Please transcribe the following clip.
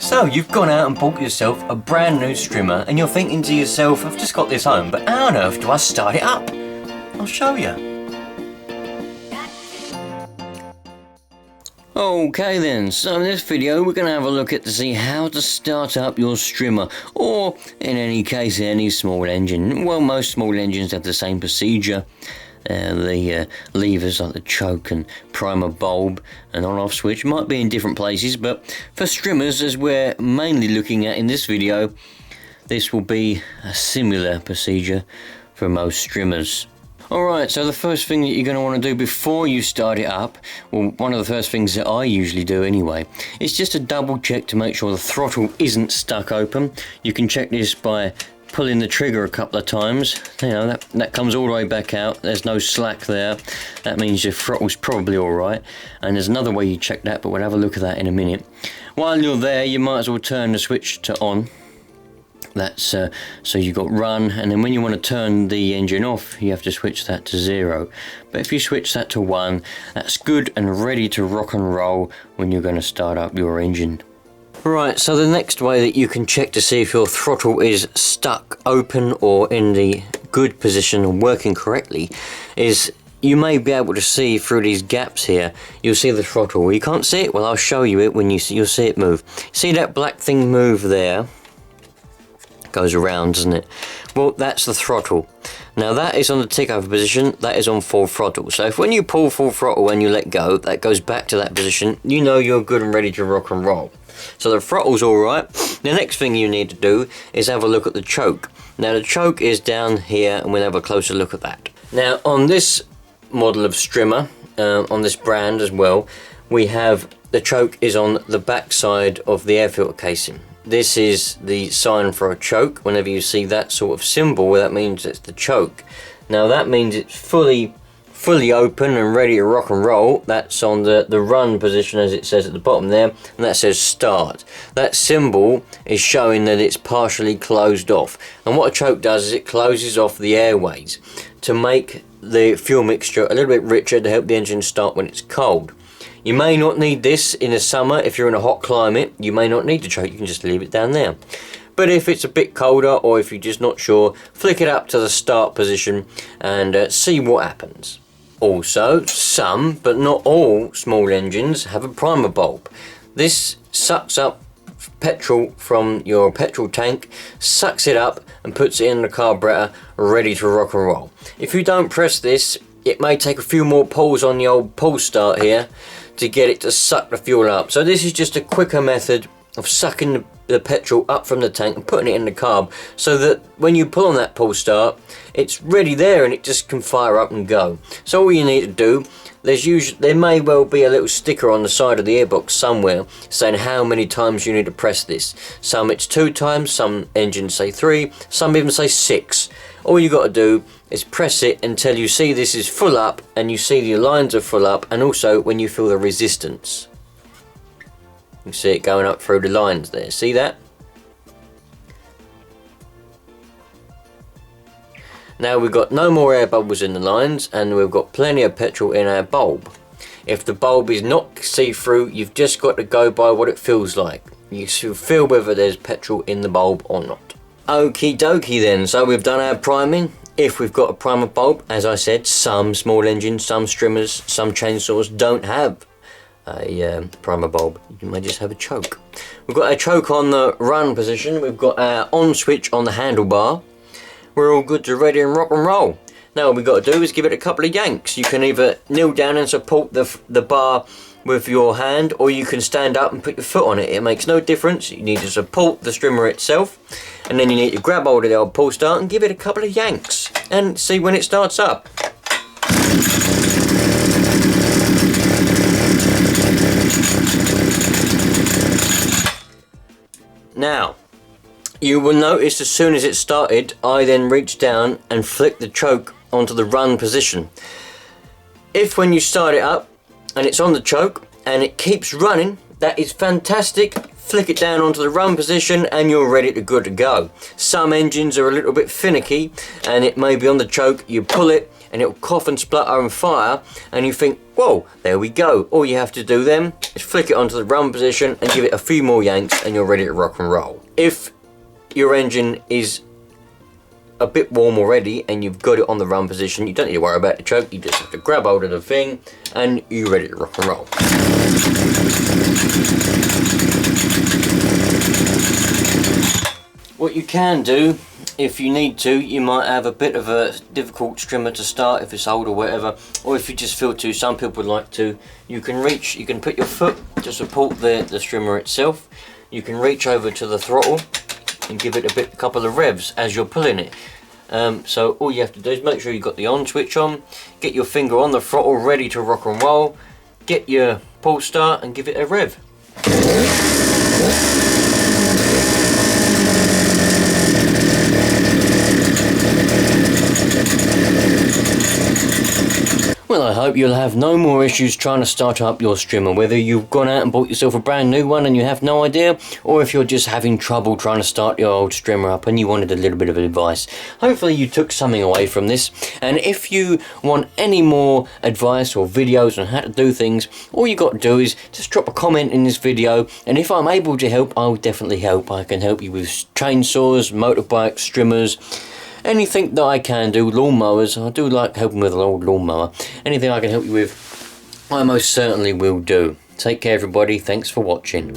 So you've gone out and bought yourself a brand new strimmer and you're thinking to yourself, I've just got this home, but how on earth do I start it up? I'll show you. Okay then, so in this video we're going to have a look at to see how to start up your strimmer, or in any case any small engine. Well, most small engines have the same procedure. The levers like the choke and primer bulb and on-off switch might be in different places, but for strimmers, as we're mainly looking at in this video, this will be a similar procedure for most strimmers. Alright, so the first thing that you're going to want to do before you start it up, well, one of the first things that I usually do anyway, is just to double check to make sure the throttle isn't stuck open. You can check this by pulling the trigger a couple of times. You know, that comes all the way back out. There's no slack there. That means your throttle's probably alright. And there's another way you check that, but we'll have a look at that in a minute. While you're there, you might as well turn the switch to on. That's so you've got run, and then when you want to turn the engine off, you have to switch that to 0. But if you switch that to 1, that's good and ready to rock and roll when you're going to start up your engine. Right, so the next way that you can check to see if your throttle is stuck open or in the good position and working correctly is you may be able to see through these gaps here. You'll see the throttle. You can't see it? Well, I'll show you it when you'll see it move. See that black thing move there? Goes around, doesn't it? Well, that's the throttle. Now that is on the tick over position, that is on full throttle. So if when you pull full throttle and you let go, that goes back to that position, you know you're good and ready to rock and roll. So the throttle's alright. The next thing you need to do is have a look at the choke. Now the choke is down here and we'll have a closer look at that. Now on this model of strimmer, on this brand as well, we have the choke is on the back side of the air filter casing. This is the sign for a choke. Whenever you see that sort of symbol, that means it's the choke. Now that means it's fully open and ready to rock and roll. That's on the run position, as it says at the bottom there, and that says start. That symbol is showing that it's partially closed off. And what a choke does is it closes off the airways to make the fuel mixture a little bit richer to help the engine start when it's cold. You may not need this in the summer. If you're in a hot climate, you may not need the choke, you can just leave it down there. But if it's a bit colder, or if you're just not sure, flick it up to the start position and see what happens. Also, some, but not all, small engines have a primer bulb. This sucks up petrol from your petrol tank, sucks it up and puts it in the carburetor ready to rock and roll. If you don't press this, it may take a few more pulls on the old pull start here to get it to suck the fuel up. So this is just a quicker method of sucking the petrol up from the tank and putting it in the carb, so that when you pull on that pull start, it's ready there and it just can fire up and go. So all you need to do, there may well be a little sticker on the side of the airbox somewhere saying how many times you need to press this. Some it's 2 times, some engines say 3, some even say 6. All you got to do is press it until you see this is full up and you see the lines are full up, and also when you feel the resistance. You see it going up through the lines there, see that? Now we've got no more air bubbles in the lines and we've got plenty of petrol in our bulb. If the bulb is not see-through, you've just got to go by what it feels like. You should feel whether there's petrol in the bulb or not. Okie dokie then, so we've done our priming. If we've got a primer bulb, as I said, some small engines, some strimmers, some chainsaws don't have a primer bulb. You may just have a choke. We've got our choke on the run position, we've got our on switch on the handlebar. We're all good to ready and rock and roll. Now all we've got to do is give it a couple of yanks. You can either kneel down and support the bar with your hand, or you can stand up and put your foot on it. It makes no difference. You need to support the strimmer itself, and then you need to grab hold of the old pull start and give it a couple of yanks and see when it starts up. Now, you will notice as soon as it started, I then reached down and flicked the choke onto the run position. If when you start it up and it's on the choke and it keeps running, that is fantastic. Flick it down onto the run position and you're ready to good to go. Some engines are a little bit finicky and it may be on the choke, you pull it and it'll cough and splutter and fire, and you think, Well, there we go. All you have to do then is flick it onto the run position and give it a few more yanks and you're ready to rock and roll. If your engine is a bit warm already and you've got it on the run position, you don't need to worry about the choke. You just have to grab hold of the thing and you're ready to rock and roll. What you can do, if you need to, you might have a bit of a difficult strimmer to start if it's old or whatever, or if you just feel to, some people like to, you can put your foot to support the strimmer itself. You can reach over to the throttle and give it a couple of revs as you're pulling it. So all you have to do is make sure you've got the on switch on, get your finger on the throttle ready to rock and roll, get your pull start and give it a rev. Well, I hope you'll have no more issues trying to start up your strimmer, whether you've gone out and bought yourself a brand new one and you have no idea, or if you're just having trouble trying to start your old strimmer up and you wanted a little bit of advice. Hopefully you took something away from this, and if you want any more advice or videos on how to do things, all you got to do is just drop a comment in this video, and if I'm able to help, I'll definitely help. I can help you with chainsaws, motorbikes, strimmers, anything that I can do, lawnmowers. I do like helping with an old lawnmower. Anything I can help you with, I most certainly will do. Take care everybody, thanks for watching.